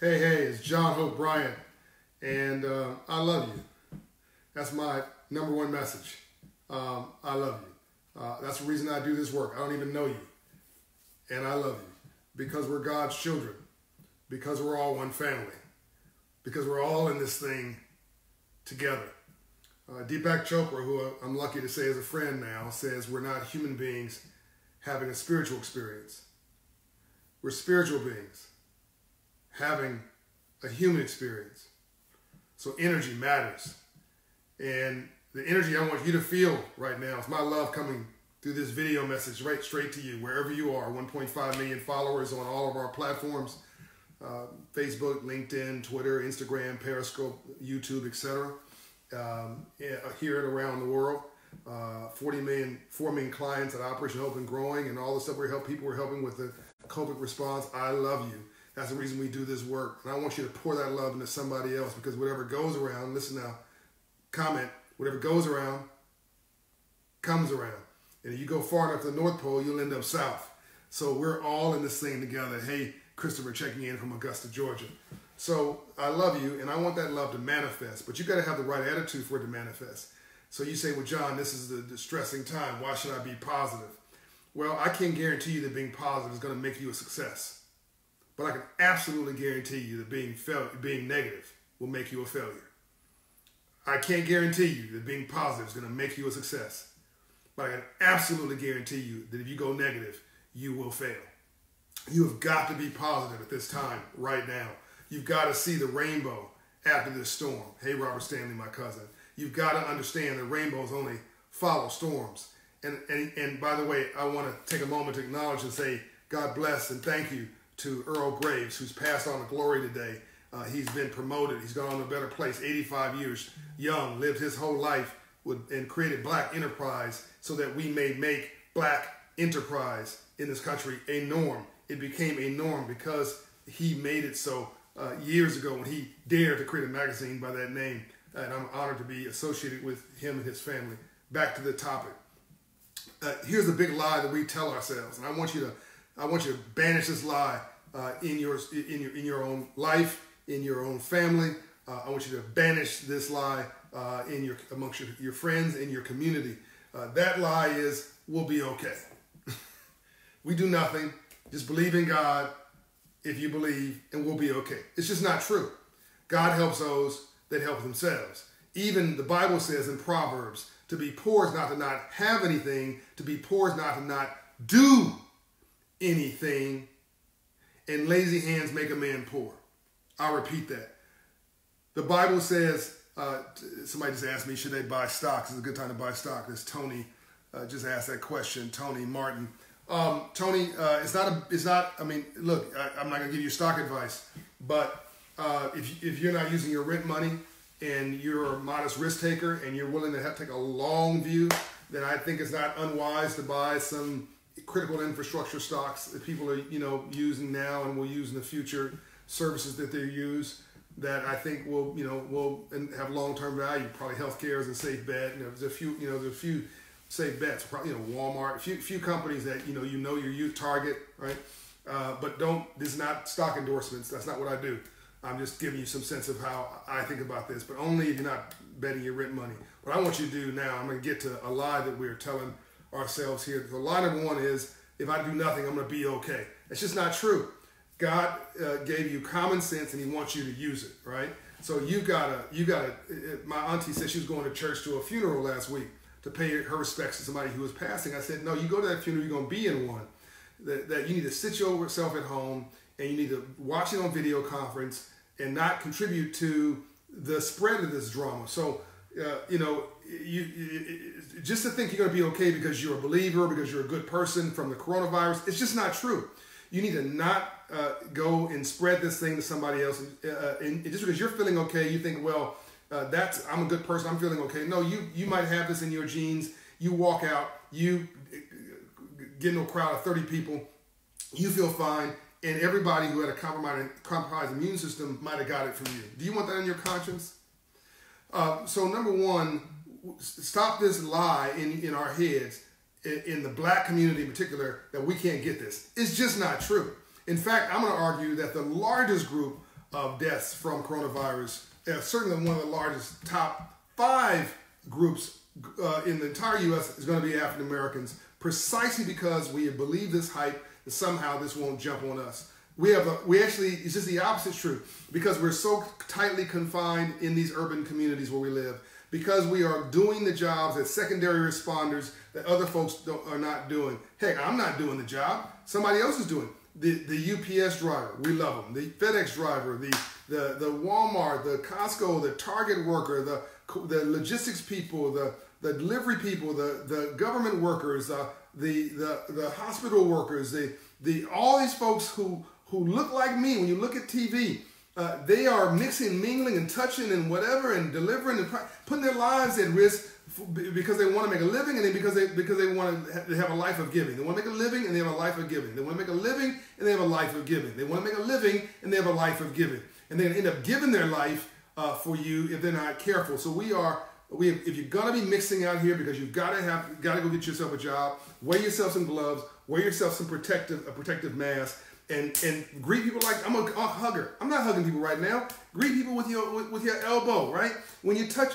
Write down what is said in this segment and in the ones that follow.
Hey, it's John Hope Bryant, and I love you. That's my number one message. I love you. That's the reason I do this work. I don't even know you, and I love you because we're God's children, because we're all one family, because we're all in this thing together. Deepak Chopra, who I'm lucky to say is a friend now, says we're not human beings having a spiritual experience. We're spiritual beings having a human experience. So energy matters. And the energy I want you to feel right now is my love coming through this video message right straight to you, wherever you are. 1.5 million followers on all of our platforms, Facebook, LinkedIn, Twitter, Instagram, Periscope, YouTube, etc. Here and around the world. 4 million clients at Operation Hope and Growing, and all the stuff we're helping with the COVID response. I love you. That's the reason we do this work. And I want you to pour that love into somebody else, because whatever goes around, listen now, comment, whatever goes around, comes around. And if you go far enough to the North Pole, you'll end up south. So we're all in this thing together. Hey, Christopher checking in from Augusta, Georgia. So I love you, and I want that love to manifest, but you got to have the right attitude for it to manifest. So you say, well, John, this is a distressing time. Why should I be positive? Well, I can't guarantee you that being positive is going to make you a success. But I can absolutely guarantee you that being negative will make you a failure. I can't guarantee you that being positive is going to make you a success. But I can absolutely guarantee you that if you go negative, you will fail. You have got to be positive at this time, right now. You've got to see the rainbow after this storm. Hey, Robert Stanley, my cousin. You've got to understand that rainbows only follow storms. And by the way, I want to take a moment to acknowledge and say God bless and thank you to Earl Graves, who's passed on to glory today. He's been promoted. He's gone to a better place, 85 years young, lived his whole life and created Black enterprise so that we may make Black enterprise in this country a norm. It became a norm because he made it so years ago when he dared to create a magazine by that name. And I'm honored to be associated with him and his family. Back to the topic. Here's a big lie that we tell ourselves, and I want you to banish this lie in your own life, in your own family. I want you to banish this lie amongst your friends, in your community. That lie is, we'll be okay. We do nothing. Just believe in God if you believe, and we'll be okay. It's just not true. God helps those that help themselves. Even the Bible says in Proverbs, to be poor is not to not have anything. To be poor is not to not do anything. And lazy hands make a man poor. I'll repeat that. The Bible says, somebody just asked me, should they buy stocks? It's a good time to buy stock. This Tony just asked that question, Tony Martin. Tony, I mean, look, I'm not going to give you stock advice, but if you're not using your rent money and you're a modest risk taker and you're willing to take a long view, then I think it's not unwise to buy some critical infrastructure stocks that people are, using now and will use in the future, services that they use that I think will have long-term value. Probably healthcare is a safe bet. There's a few safe bets. Probably, Walmart, few companies that your target, right? But this is not stock endorsements. That's not what I do. I'm just giving you some sense of how I think about this, but only if you're not betting your rent money. What I want you to do now, I'm going to get to a lie that we're telling ourselves here. The lie number one is, if I do nothing, I'm going to be okay. It's just not true. God gave you common sense and he wants you to use it, right? So you gotta, my auntie said she was going to church to a funeral last week to pay her respects to somebody who was passing. I said, no, you go to that funeral, you're going to be in one. That you need to sit yourself at home and you need to watch it on video conference and not contribute to the spread of this drama. So, just to think you're going to be okay because you're a believer, because you're a good person from the coronavirus, it's just not true. You need to not go and spread this thing to somebody else. And just because you're feeling okay, you think, well, I'm a good person, I'm feeling okay. No, you might have this in your genes. You walk out, you get into a crowd of 30 people, you feel fine, and everybody who had a compromised immune system might have got it from you. Do you want that in your conscience? So number one, stop this lie in our heads, in the Black community in particular, that we can't get this. It's just not true. In fact, I'm going to argue that the largest group of deaths from coronavirus. Certainly one of the largest top 5 groups in the entire U.S. is going to be African Americans, precisely because we believe this hype that somehow this won't jump on us. It's just the opposite true, because we're so tightly confined in these urban communities where we live, because we are doing the jobs as secondary responders that other folks are not doing. Heck, I'm not doing the job. Somebody else is doing it. The UPS driver, we love them. The FedEx driver, the Walmart, the Costco, the Target worker, the logistics people, the delivery people, the government workers, the hospital workers, all these folks who look like me. When you look at TV, they are mixing, mingling, and touching, and whatever, and delivering, and putting their lives at risk because they want to make a living, and then because they want to have a life of giving. They want to make a living, and they have a life of giving. They want to make a living, and they have a life of giving. They want to make a living, and they have a life of giving. And they end up giving their life for you if they're not careful. So if you're gonna be mixing out here, because you've got to go get yourself a job, wear yourself some gloves, wear yourself some protective mask. And greet people like I'm a hugger. I'm not hugging people right now. Greet people with your elbow, right? When you touch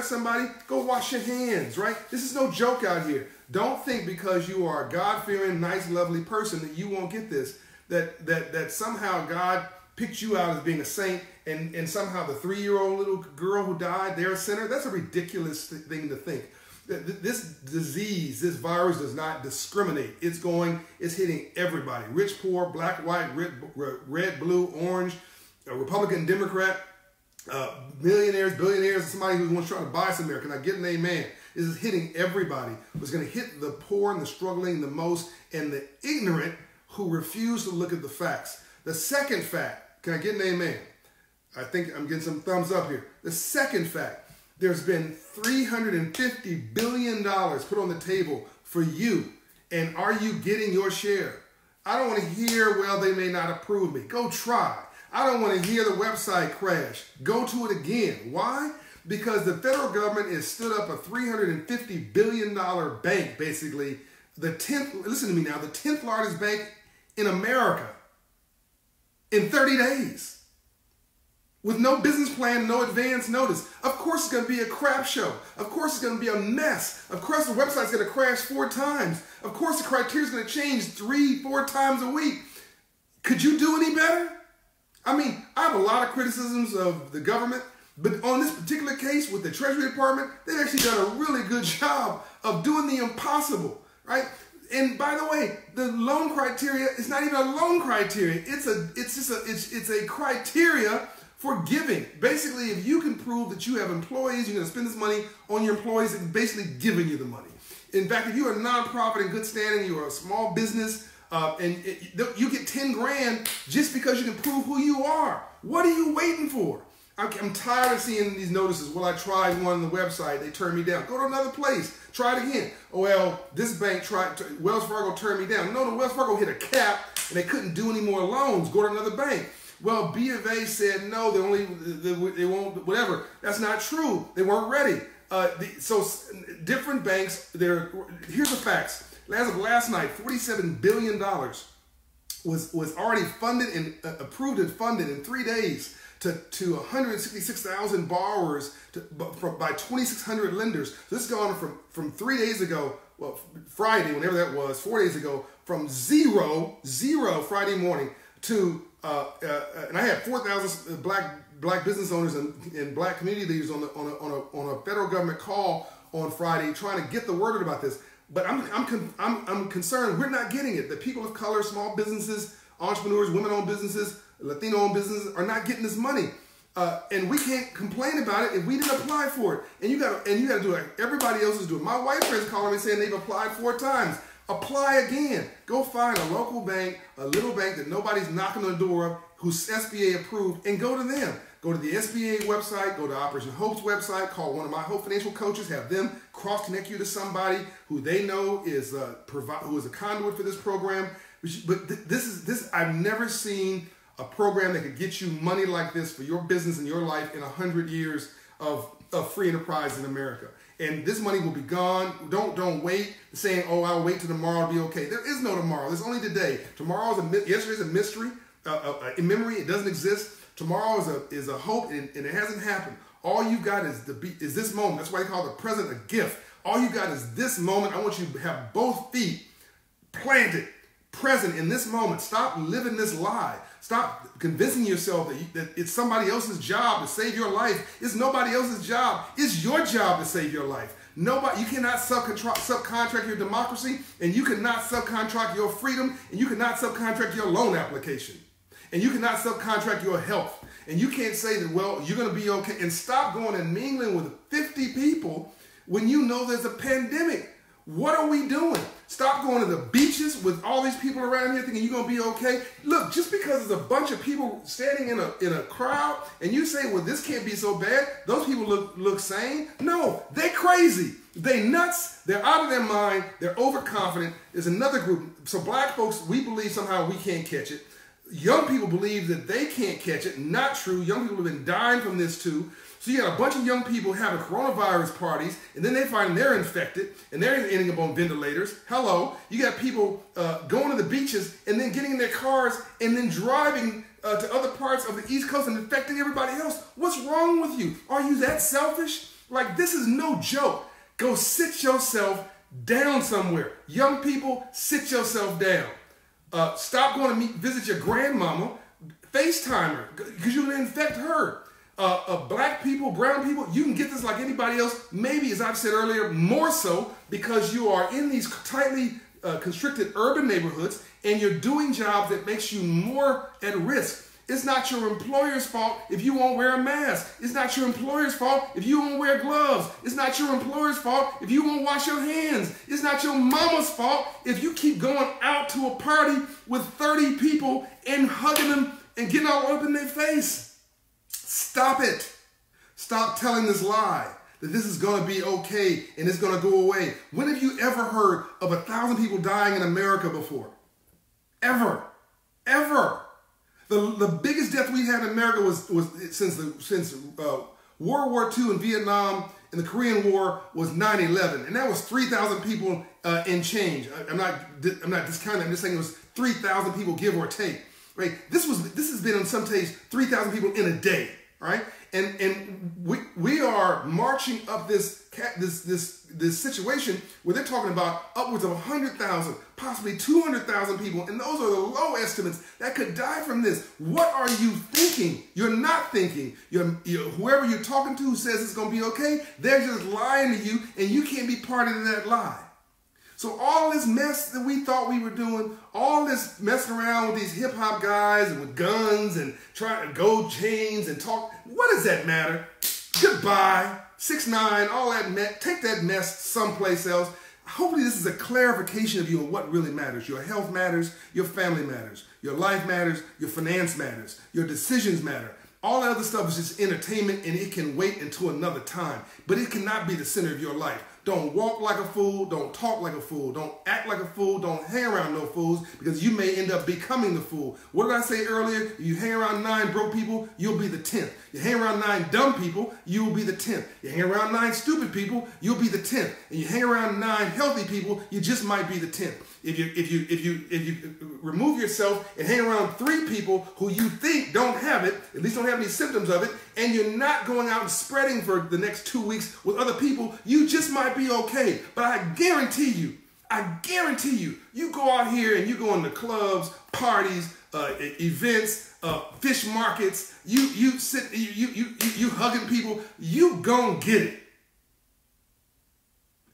somebody, go wash your hands, right? This is no joke out here. Don't think because you are a God-fearing, nice, lovely person that you won't get this. That somehow God picked you out as being a saint, and somehow the 3-year-old little girl who died, they're a sinner. That's a ridiculous thing to think. This disease, this virus does not discriminate. It's hitting everybody. Rich, poor, black, white, red, blue, orange, Republican, Democrat, millionaires, billionaires, somebody who wants to try to buy some America. Can I get an amen? This is hitting everybody. It's going to hit the poor and the struggling the most, and the ignorant who refuse to look at the facts. The second fact, can I get an amen? I think I'm getting some thumbs up here. The second fact, there's been $350 billion put on the table for you. And are you getting your share? I don't want to hear, well, they may not approve me. Go try. I don't want to hear the website crash. Go to it again. Why? Because the federal government has stood up a $350 billion bank, basically. Listen to me now, the 10th largest bank in America in 30 days. With no business plan, no advance notice. Of course it's going to be a crap show. Of course it's going to be a mess. Of course the website's going to crash 4 times. Of course the criteria is going to change 3-4 times a week. Could you do any better? I mean, I have a lot of criticisms of the government, but on this particular case with the Treasury Department, they've actually done a really good job of doing the impossible, right? And by the way, the loan criteria is not even a loan criteria. It's a criteria for giving. Basically, if you can prove that you have employees, you're going to spend this money on your employees, and basically giving you the money. In fact, if you're a nonprofit in good standing, you're a small business, you get 10 grand just because you can prove who you are. What are you waiting for? I'm tired of seeing these notices. Well, I tried one on the website. They turned me down. Go to another place. Try it again. Oh, well, this bank Wells Fargo turned me down. No, Wells Fargo hit a cap and they couldn't do any more loans. Go to another bank. Well, B of A said no, they won't, whatever. That's not true. They weren't ready. So different banks, here's the facts. As of last night, $47 billion was already funded and approved and funded in 3 days to 166,000 borrowers by 2,600 lenders. So this is going from 3 days ago, well, Friday, whenever that was, 4 days ago, from zero Friday morning to, and I had 4,000 black business owners and black community leaders on a federal government call on Friday trying to get the word about this. But I'm concerned we're not getting it. The people of color, small businesses, entrepreneurs, women-owned businesses, Latino-owned businesses are not getting this money. And we can't complain about it if we didn't apply for it. And you got to do it like everybody else is doing. My white friends calling me saying they've applied 4 times. Apply again. Go find a local bank, a little bank that nobody's knocking on the door of, who's SBA approved, and go to them. Go to the SBA website, go to Operation Hope's website, call one of my Hope Financial coaches, have them cross-connect you to somebody who they know is who is a conduit for this program. But I've never seen a program that could get you money like this for your business and your life in 100 years of free enterprise in America. And this money will be gone. Don't wait saying, oh, I'll wait till tomorrow to be okay. There is no tomorrow. There's only today. Yesterday's a mystery. in memory. It doesn't exist. Tomorrow is a hope, and it hasn't happened. All you got is this moment. That's why they call the present a gift. All you got is this moment. I want you to have both feet planted, present in this moment. Stop living this lie. Stop convincing yourself that it's somebody else's job to save your life. It's nobody else's job. It's your job to save your life. You cannot subcontract your democracy, and you cannot subcontract your freedom, and you cannot subcontract your loan application, and you cannot subcontract your health. And you can't say that, well, you're going to be okay, and stop going and mingling with 50 people when you know there's a pandemic. What are we doing? Stop going to the beaches with all these people around here thinking you're going to be okay. Look, just because there's a bunch of people standing in a crowd and you say, well, this can't be so bad, those people look sane. No, they crazy. They nuts. They're out of their mind. They're overconfident. There's another group. So black folks, we believe somehow we can't catch it. Young people believe that they can't catch it. Not true. Young people have been dying from this too. So you got a bunch of young people having coronavirus parties, and then they find they're infected, and they're ending up on ventilators. Hello. You got people going to the beaches and then getting in their cars and then driving to other parts of the East Coast and infecting everybody else. What's wrong with you? Are you that selfish? Like, this is no joke. Go sit yourself down somewhere. Young people, sit yourself down. Stop going to visit your grandmama. FaceTime her, because you're going to infect her. Black people, brown people, you can get this like anybody else. Maybe, as I've said earlier, more so because you are in these tightly constricted urban neighborhoods and you're doing jobs that makes you more at risk. It's not your employer's fault if you won't wear a mask. It's not your employer's fault if you won't wear gloves. It's not your employer's fault if you won't wash your hands. It's not your mama's fault if you keep going out to a party with 30 people and hugging them and getting all up in their face. Stop it. Stop telling this lie that this is going to be okay and it's going to go away. When have you ever heard of 1,000 people dying in America before? Ever. Ever. The biggest death we had in America was since World War II and Vietnam and the Korean War was 9/11, and that was 3,000 people in change. I'm not discounting. I'm just saying it was 3,000 people, give or take. Right? This has been in some days 3,000 people in a day. Right? And we are marching up this situation where they're talking about upwards of 100,000, possibly 200,000 people, and those are the low estimates that could die from this. What are you thinking? You're not thinking. Whoever you're talking to who says it's going to be okay, they're just lying to you, and you can't be part of that lie. So all this mess that we thought we were doing, all this messing around with these hip-hop guys and with guns and trying to gold chains and talk, what does that matter? Goodbye. 6ix9ine, all that mess. Take that mess someplace else. Hopefully this is a clarification of you of what really matters. Your health matters, your family matters, your life matters, your finance matters, your decisions matter. All that other stuff is just entertainment, and it can wait until another time. But it cannot be the center of your life. Don't walk like a fool. Don't talk like a fool. Don't act like a fool. Don't hang around no fools, because you may end up becoming the fool. What did I say earlier? If you hang around 9 broke people, you'll be the 10th. You hang around 9 dumb people, you will be the 10th. You hang around 9 stupid people, you'll be the 10th. And you hang around 9 healthy people, you just might be the 10th. If you remove yourself and hang around 3 people who you think don't have it, at least don't have any symptoms of it, and you're not going out and spreading for the next 2 weeks with other people, you just might be okay. But I guarantee you, you go out here and you go into clubs, parties, events, fish markets, you hugging people, you gon' get it.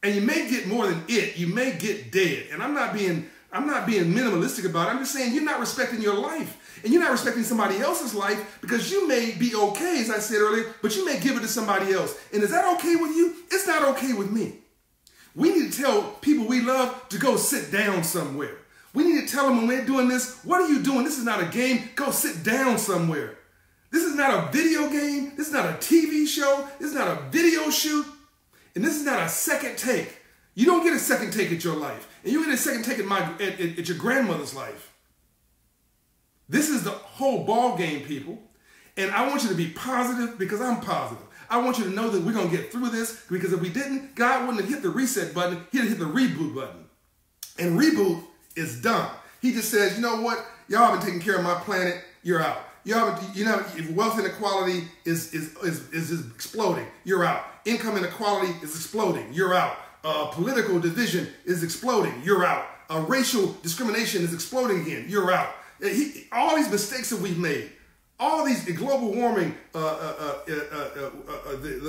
And you may get more than it. You may get dead. And I'm not being minimalistic about it. I'm just saying you're not respecting your life. And you're not respecting somebody else's life, because you may be okay, as I said earlier, but you may give it to somebody else. And is that okay with you? It's not okay with me. We need to tell people we love to go sit down somewhere. We need to tell them when we're doing this, what are you doing? This is not a game. Go sit down somewhere. This is not a video game. This is not a TV show. This is not a video shoot. And this is not a second take. You don't get a second take at your life. And you get a second take at your grandmother's life. This is the whole ball game, people. And I want you to be positive, because I'm positive. I want you to know that we're going to get through this, because if we didn't, God wouldn't have hit the reset button. He'd have hit the reboot button. And reboot is done. He just says, you know what? Y'all haven't taken care of my planet. You're out. If wealth inequality is exploding, you're out. Income inequality is exploding. You're out. Political division is exploding. You're out. Racial discrimination is exploding again. You're out. All these mistakes that we've made, all these global warming, the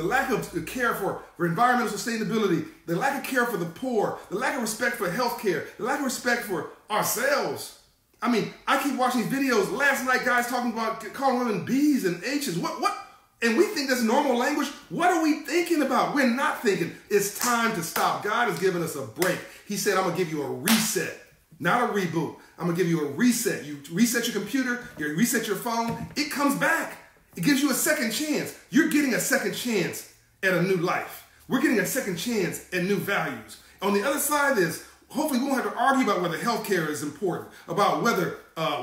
lack of care for environmental sustainability, the lack of care for the poor, the lack of respect for healthcare, the lack of respect for ourselves. I mean, I keep watching these videos. Last night, guys talking about calling women B's and H's. What? And we think that's normal language. What are we thinking about? We're not thinking. It's time to stop. God has given us a break. He said, I'm going to give you a reset, not a reboot. I'm going to give you a reset. You reset your computer, you reset your phone, it comes back. It gives you a second chance. You're getting a second chance at a new life. We're getting a second chance at new values. On the other side of this, hopefully we won't have to argue about whether healthcare is important, about whether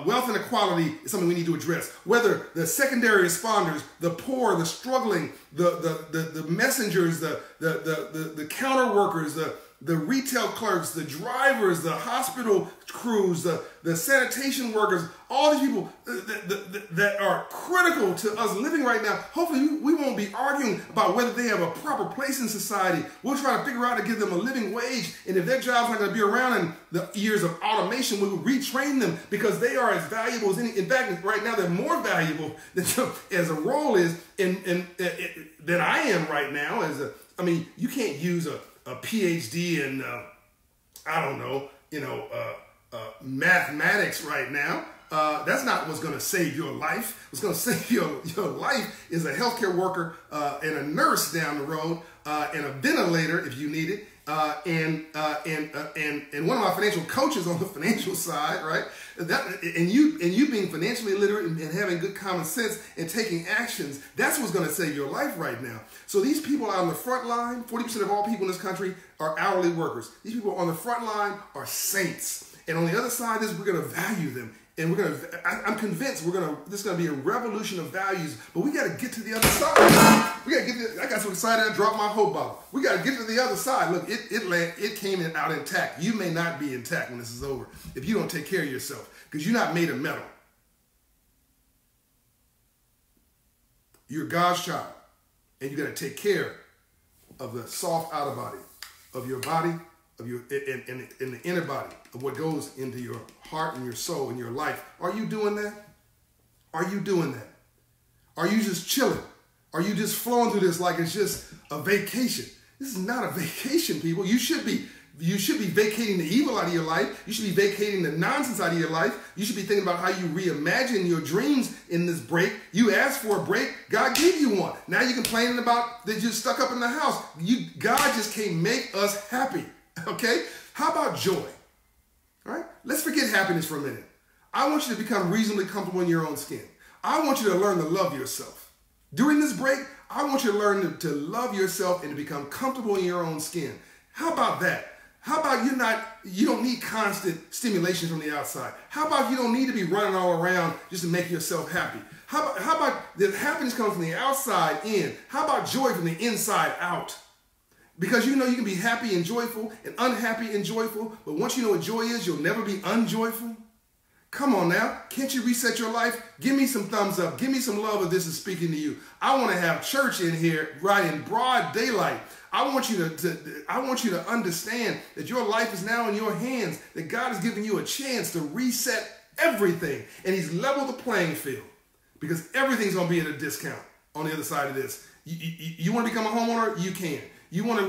wealth inequality is something we need to address, whether the secondary responders, the poor, the struggling, the messengers, the counter workers, the retail clerks, the drivers, the hospital crews, the sanitation workers, all these people that are critical to us living right now. Hopefully we won't be arguing about whether they have a proper place in society. We'll try to figure out how to give them a living wage. And if their job's not going to be around in the years of automation, we will retrain them because they are as valuable as any. In fact, right now they're more valuable as a role is than I am right now. You can't use a PhD in, mathematics right now. That's not what's going to save your life. What's going to save your life is a healthcare worker and a nurse down the road and a ventilator if you need it. And one of my financial coaches on the financial side, right? And you being financially literate and having good common sense and taking actions, that's what's going to save your life right now. So these people out on the front line, 40% of all people in this country are hourly workers. These people on the front line are saints. And on the other side is we're going to value them. And I'm convinced this is going to be a revolution of values, but we got to get to the other side. I got so excited I dropped my hope bottle. We got to get to the other side. Look, it came out intact. You may not be intact when this is over if you don't take care of yourself because you're not made of metal. You're God's child, and you got to take care of the soft outer body of your body, of your in the inner body, of what goes into your heart and your soul and your life. Are you doing that? Are you doing that? Are you just chilling? Are you just flowing through this like it's just a vacation? This is not a vacation, people. You should be vacating the evil out of your life. You should be vacating the nonsense out of your life. You should be thinking about how you reimagine your dreams in this break. You asked for a break. God gave you one. Now you're complaining about that you're stuck up in the house. God just can't make us happy. Okay? How about joy? All right? Let's forget happiness for a minute. I want you to become reasonably comfortable in your own skin. I want you to learn to love yourself. During this break, I want you to learn to love yourself and to become comfortable in your own skin. How about that? How about you don't need constant stimulation from the outside? How about you don't need to be running all around just to make yourself happy? How about the happiness comes from the outside in? How about joy from the inside out? Because you know you can be happy and joyful and unhappy and joyful, but once you know what joy is, you'll never be unjoyful. Come on now. Can't you reset your life? Give me some thumbs up. Give me some love if this is speaking to you. I want to have church in here right in broad daylight. I want you to understand that your life is now in your hands, that God has given you a chance to reset everything, and he's leveled the playing field because everything's going to be at a discount on the other side of this. You want to become a homeowner? You can. You want a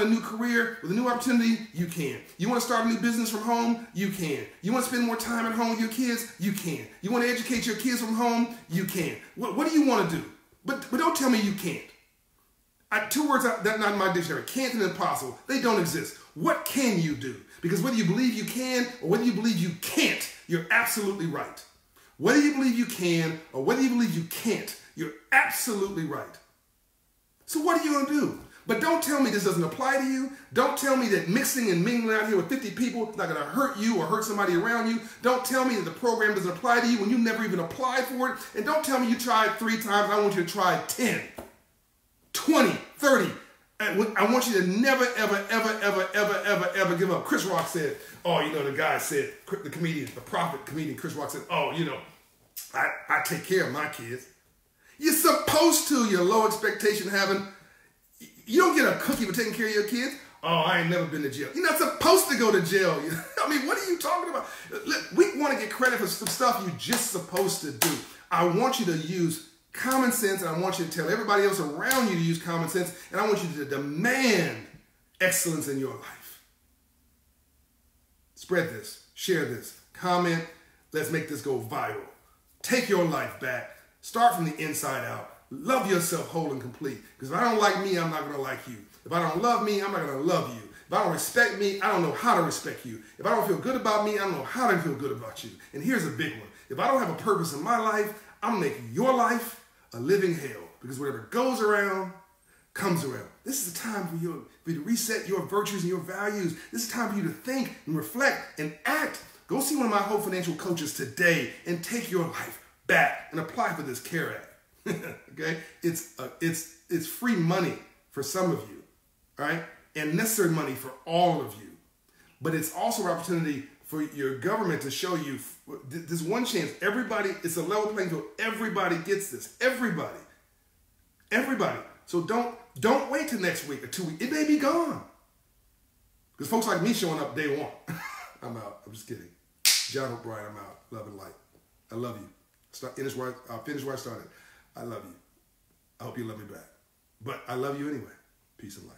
new career with a new opportunity? You can. You want to start a new business from home? You can. You want to spend more time at home with your kids? You can. You want to educate your kids from home? You can. What do you want to do? But don't tell me you can't. Two words that are not in my dictionary. Can't and impossible. They don't exist. What can you do? Because whether you believe you can or whether you believe you can't, you're absolutely right. Whether you believe you can or whether you believe you can't, you're absolutely right. So what are you going to do? But don't tell me this doesn't apply to you. Don't tell me that mixing and mingling out here with 50 people is not going to hurt you or hurt somebody around you. Don't tell me that the program doesn't apply to you when you never even applied for it. And don't tell me you tried 3 times. I want you to try 10, 20, 30. And I want you to never, ever, ever, ever, ever, ever, ever give up. Chris Rock said, oh, you know, the guy said, the comedian, the prophet comedian Chris Rock said, oh, you know, I take care of my kids. You're supposed to, you low expectation having. You don't get a cookie for taking care of your kids. Oh, I ain't never been to jail. You're not supposed to go to jail. I mean, what are you talking about? We want to get credit for some stuff you're just supposed to do. I want you to use common sense, and I want you to tell everybody else around you to use common sense, and I want you to demand excellence in your life. Spread this, share this, comment. Let's make this go viral. Take your life back. Start from the inside out. Love yourself whole and complete. Because if I don't like me, I'm not going to like you. If I don't love me, I'm not going to love you. If I don't respect me, I don't know how to respect you. If I don't feel good about me, I don't know how to feel good about you. And here's a big one. If I don't have a purpose in my life, I'm going to make your life a living hell. Because whatever goes around, comes around. This is the time for you to reset your virtues and your values. This is time for you to think and reflect and act. Go see one of my Hope Financial coaches today and take your life back and apply for this CARE Act. Okay, it's free money for some of you, right, and necessary money for all of you. But it's also an opportunity for your government to show you this one chance. Everybody, it's a level playing field. Everybody gets this. Everybody. So don't wait till next week or 2 weeks. It may be gone. Because folks like me showing up day one. I'm out. I'm just kidding. John O'Brien, I'm out. Love and light. I love you. I'll finish where I started. I love you. I hope you love me back. But I love you anyway. Peace and light.